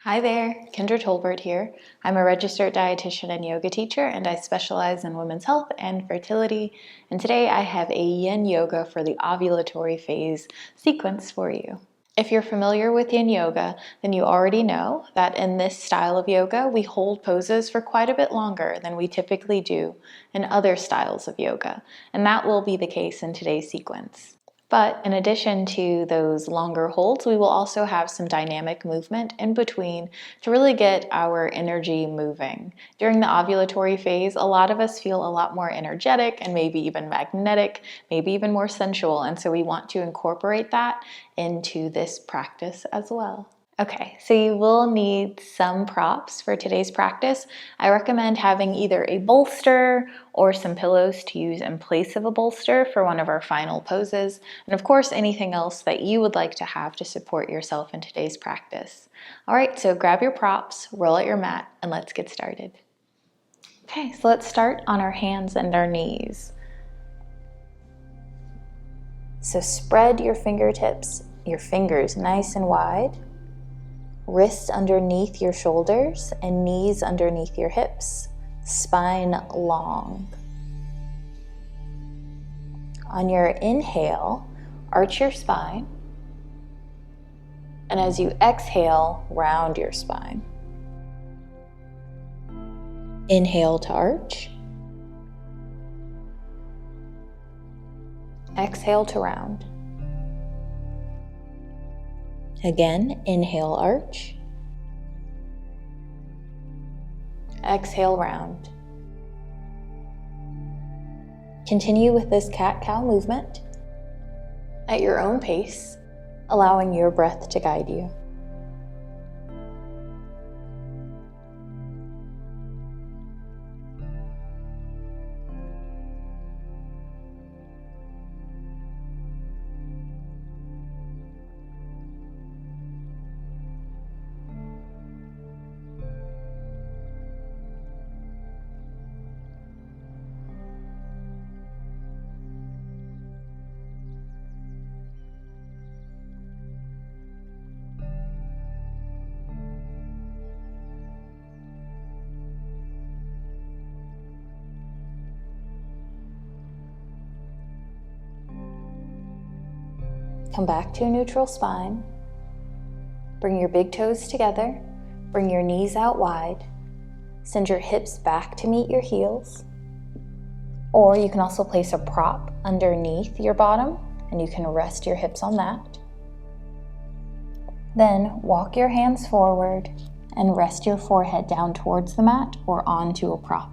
Hi there, Kendra Tolbert here. I'm a registered dietitian and yoga teacher, and I specialize in women's health and fertility. And today I have a yin yoga for the ovulatory phase sequence for you. If you're familiar with yin yoga, then you already know that in this style of yoga, we hold poses for quite a bit longer than we typically do in other styles of yoga. And that will be the case in today's sequence. But in addition to those longer holds, we will also have some dynamic movement in between to really get our energy moving. During the ovulatory phase, a lot of us feel a lot more energetic and maybe even magnetic, maybe even more sensual. And so we want to incorporate that into this practice as well. Okay, so you will need some props for today's practice. I recommend having either a bolster or some pillows to use in place of a bolster for one of our final poses, and of course anything else that you would like to have to support yourself in today's practice. All right, so grab your props, roll out your mat, and let's get started. Okay, so let's start on our hands and our knees. So spread your fingertips, your fingers nice and wide. Wrists underneath your shoulders and knees underneath your hips, spine long. On your inhale, arch your spine, and as you exhale, round your spine. Inhale to arch. Exhale to round. Again, inhale, arch. Exhale, round. Continue with this cat-cow movement at your own pace, allowing your breath to guide you. Come back to a neutral spine. Bring your big toes together. Bring your knees out wide. Send your hips back to meet your heels. Or you can also place a prop underneath your bottom, and you can rest your hips on that. Then walk your hands forward and rest your forehead down towards the mat or onto a prop.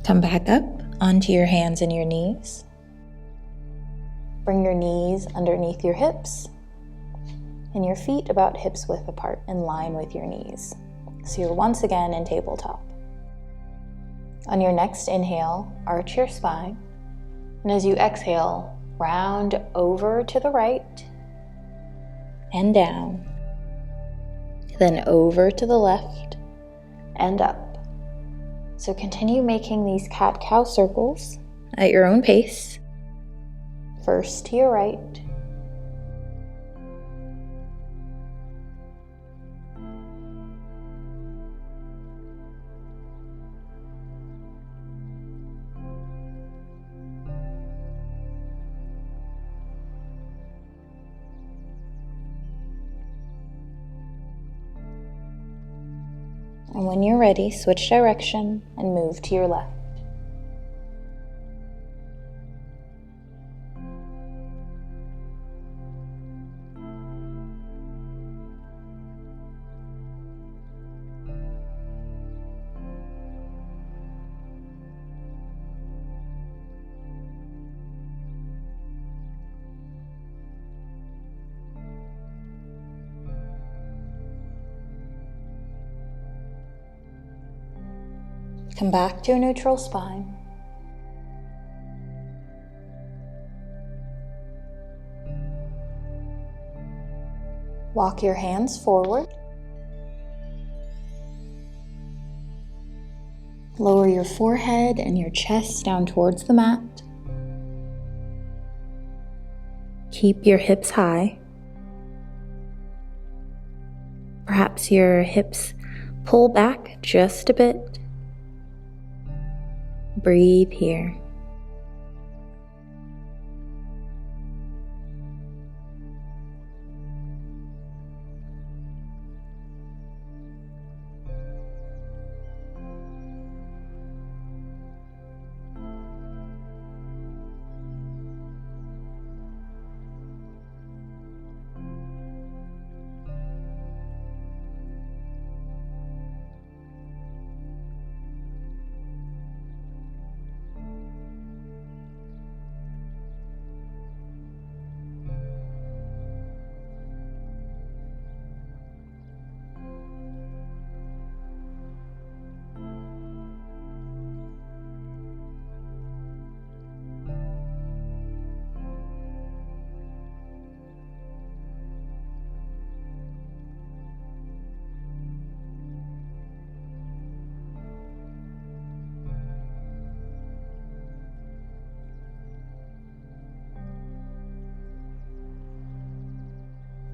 Come back up onto your hands and your knees. Bring your knees underneath your hips and your feet about hips width apart in line with your knees. So you're once again in tabletop. On your next inhale, arch your spine. And as you exhale, round over to the right and down. Then over to the left and up. So continue making these cat-cow circles at your own pace. First to your right. And when you're ready, switch direction and move to your left. Come back to a neutral spine. Walk your hands forward. Lower your forehead and your chest down towards the mat. Keep your hips high. Perhaps your hips pull back just a bit. Breathe here.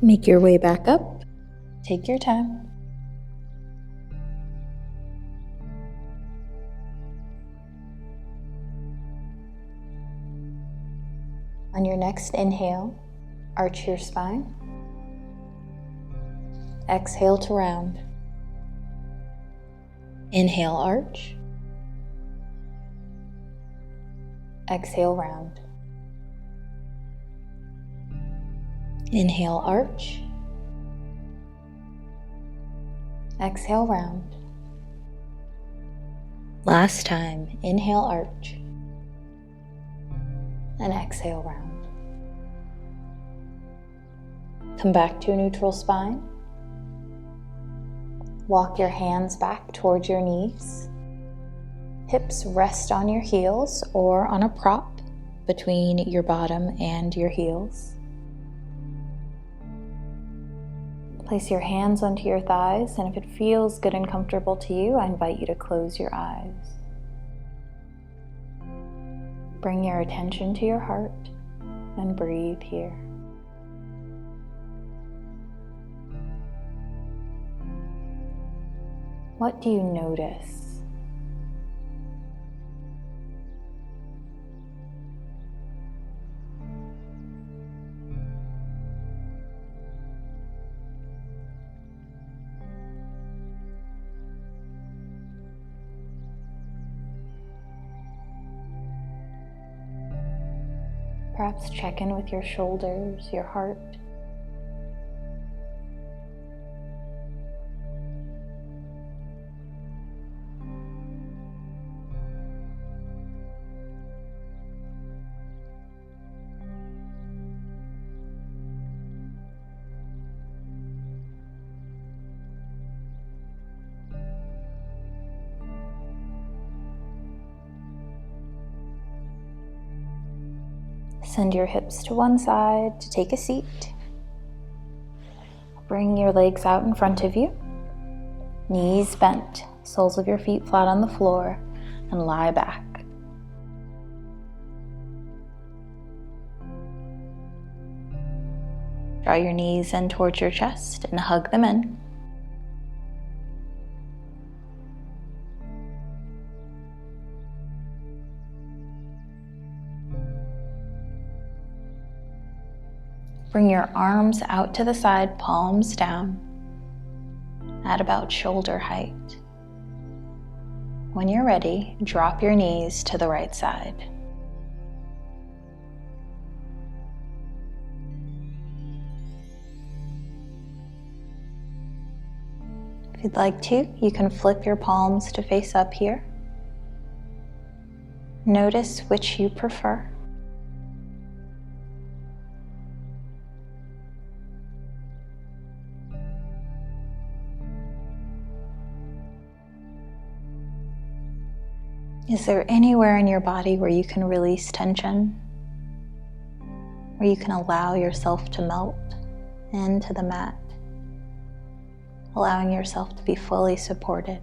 Make your way back up. Take your time. On your next inhale, arch your spine. Exhale to round. Inhale, arch. Exhale, round. Inhale, arch. Exhale, round. Last time, inhale, arch. And exhale, round. Come back to a neutral spine. Walk your hands back towards your knees. Hips rest on your heels or on a prop between your bottom and your heels. Place your hands onto your thighs, and if it feels good and comfortable to you, I invite you to close your eyes. Bring your attention to your heart and breathe here. What do you notice? Perhaps check in with your shoulders, your heart. Send your hips to one side to take a seat. Bring your legs out in front of you. Knees bent, soles of your feet flat on the floor, and lie back. Draw your knees in towards your chest and hug them in. Bring your arms out to the side, palms down, at about shoulder height. When you're ready, drop your knees to the right side. If you'd like to, you can flip your palms to face up here. Notice which you prefer. Is there anywhere in your body where you can release tension? Where you can allow yourself to melt into the mat? Allowing yourself to be fully supported.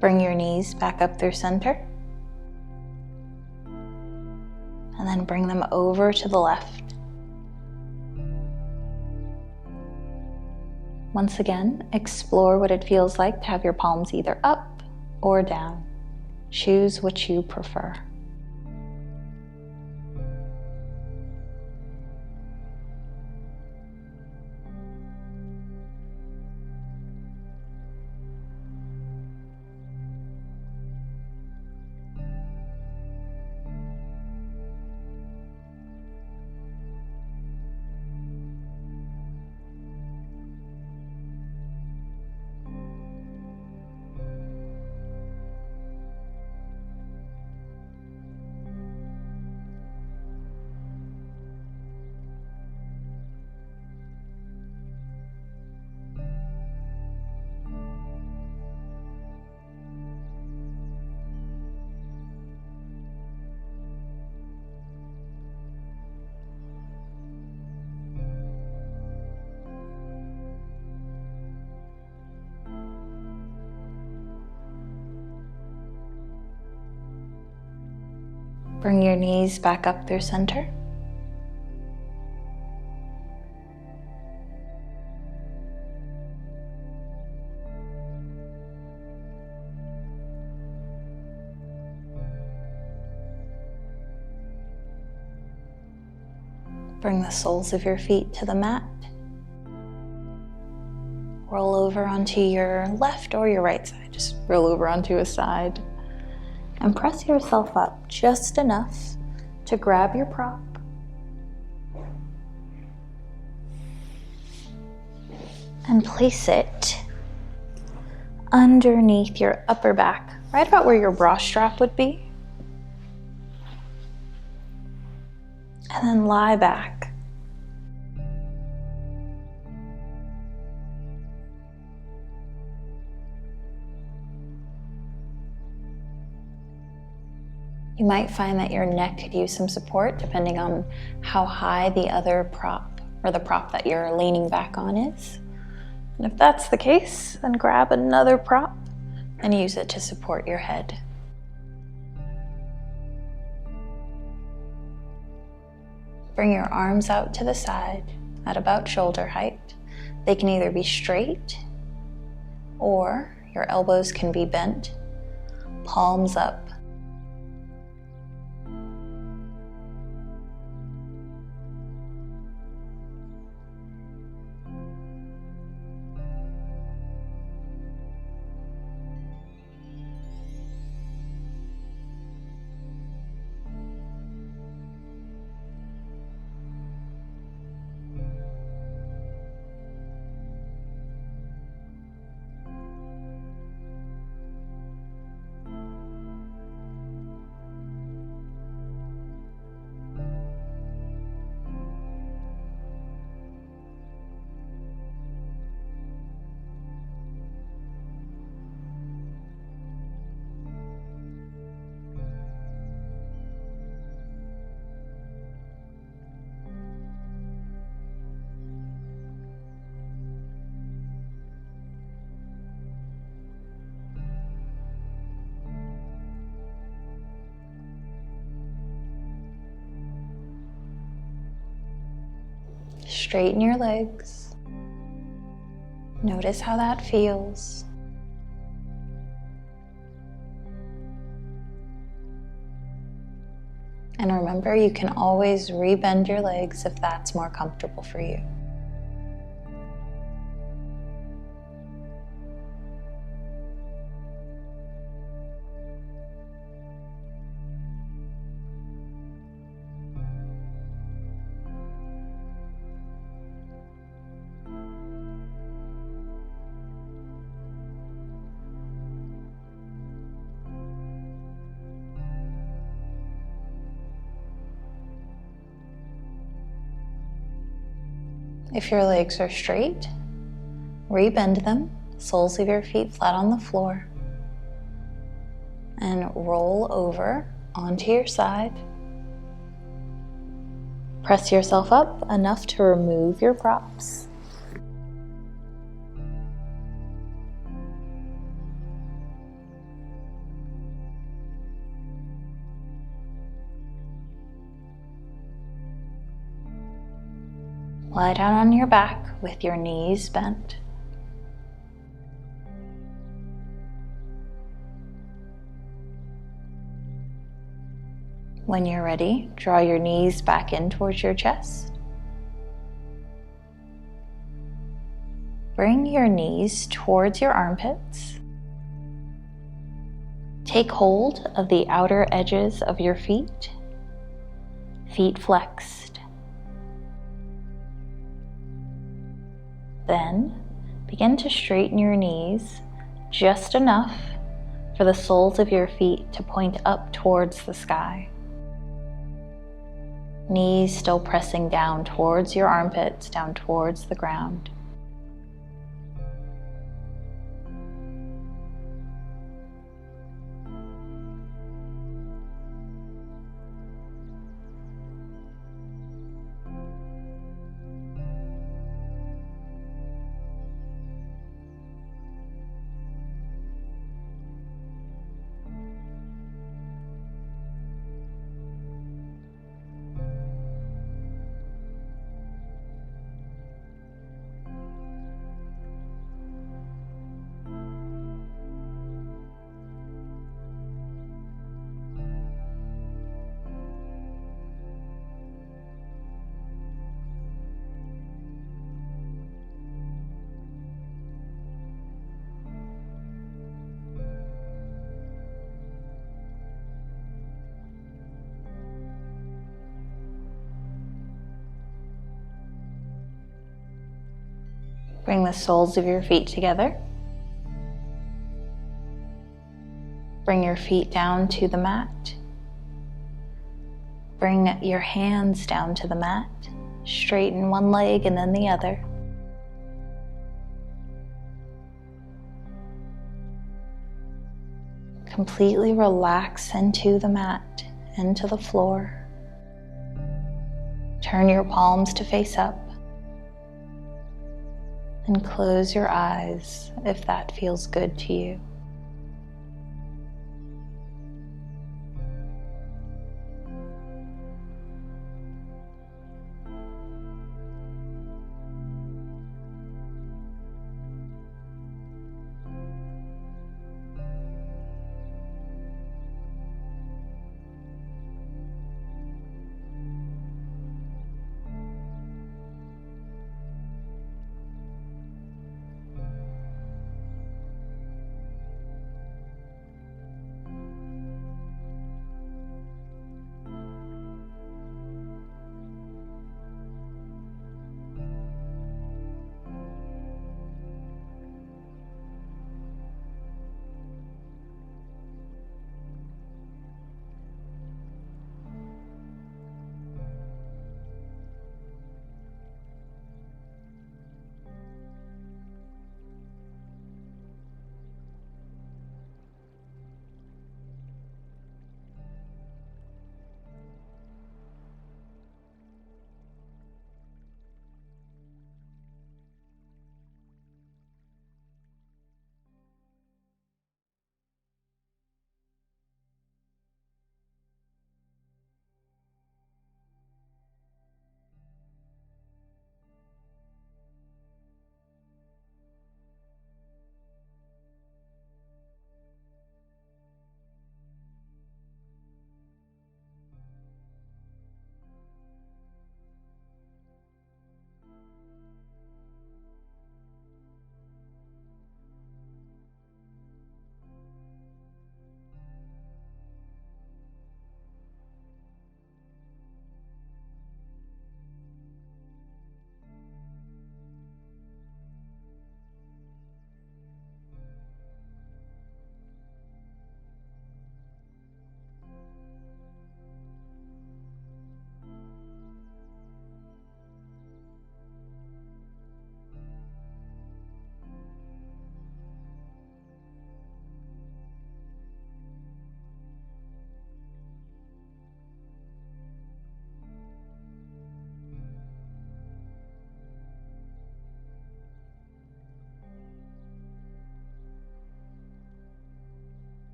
Bring your knees back up through center. And then bring them over to the left. Once again, explore what it feels like to have your palms either up or down. Choose which you prefer. Bring your knees back up through center. Bring the soles of your feet to the mat. Roll over onto your left or your right side. Just roll over onto a side. And press yourself up just enough to grab your prop. And place it underneath your upper back, right about where your bra strap would be. And then lie back. You might find that your neck could use some support depending on how high the other prop or the prop that you're leaning back on is. And if that's the case, then grab another prop and use it to support your head. Bring your arms out to the side at about shoulder height. They can either be straight or your elbows can be bent, palms up. straighten your legs. Notice how that feels. And remember, you can always rebend your legs if that's more comfortable for you. If your legs are straight, rebend them, soles of your feet flat on the floor, and roll over onto your side. Press yourself up enough to remove your props. Lie down on your back with your knees bent. When you're ready, draw your knees back in towards your chest. Bring your knees towards your armpits. Take hold of the outer edges of your feet, feet flexed. Then begin to straighten your knees just enough for the soles of your feet to point up towards the sky. Knees still pressing down towards your armpits, down towards the ground. Bring the soles of your feet together. Bring your feet down to the mat. Bring your hands down to the mat. Straighten one leg and then the other. Completely relax into the mat, into the floor. Turn your palms to face up. And close your eyes if that feels good to you.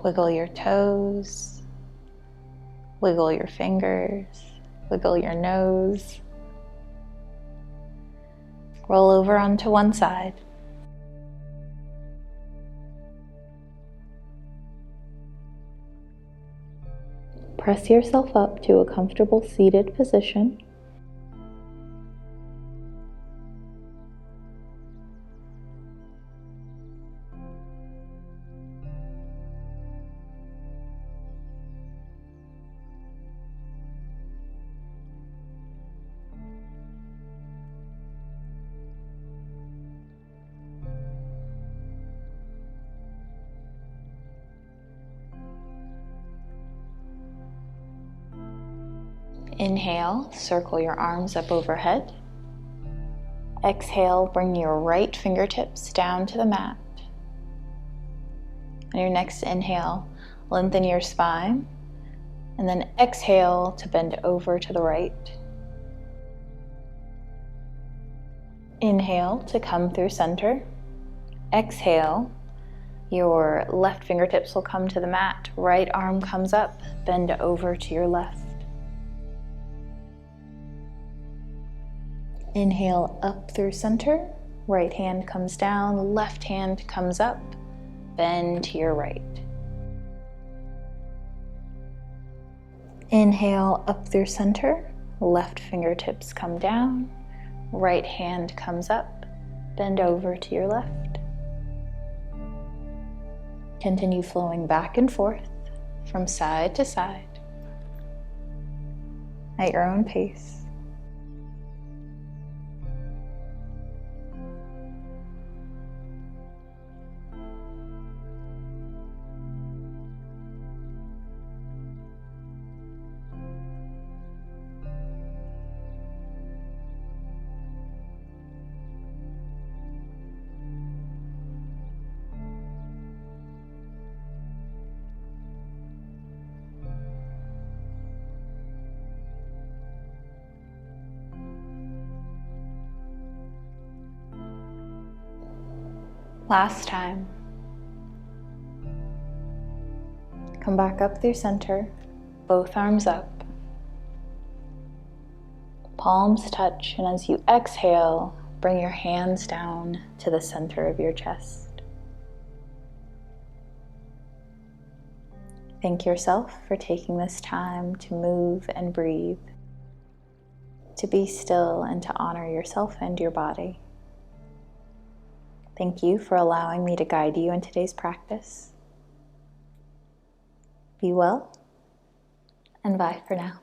Wiggle your toes, wiggle your fingers, wiggle your nose. Roll over onto one side. Press yourself up to a comfortable seated position. Inhale, circle your arms up overhead. Exhale, bring your right fingertips down to the mat. On your next inhale, lengthen your spine, and then exhale to bend over to the right. Inhale to come through center. Exhale, your left fingertips will come to the mat, right arm comes up, bend over to your left. Inhale up through center, right hand comes down, left hand comes up, bend to your right. Inhale up through center, left fingertips come down, right hand comes up, bend over to your left. Continue flowing back and forth from side to side at your own pace. Last time. Come back up through center, both arms up. Palms touch, and as you exhale, bring your hands down to the center of your chest. Thank yourself for taking this time to move and breathe, to be still and to honor yourself and your body. Thank you for allowing me to guide you in today's practice. Be well, and bye for now.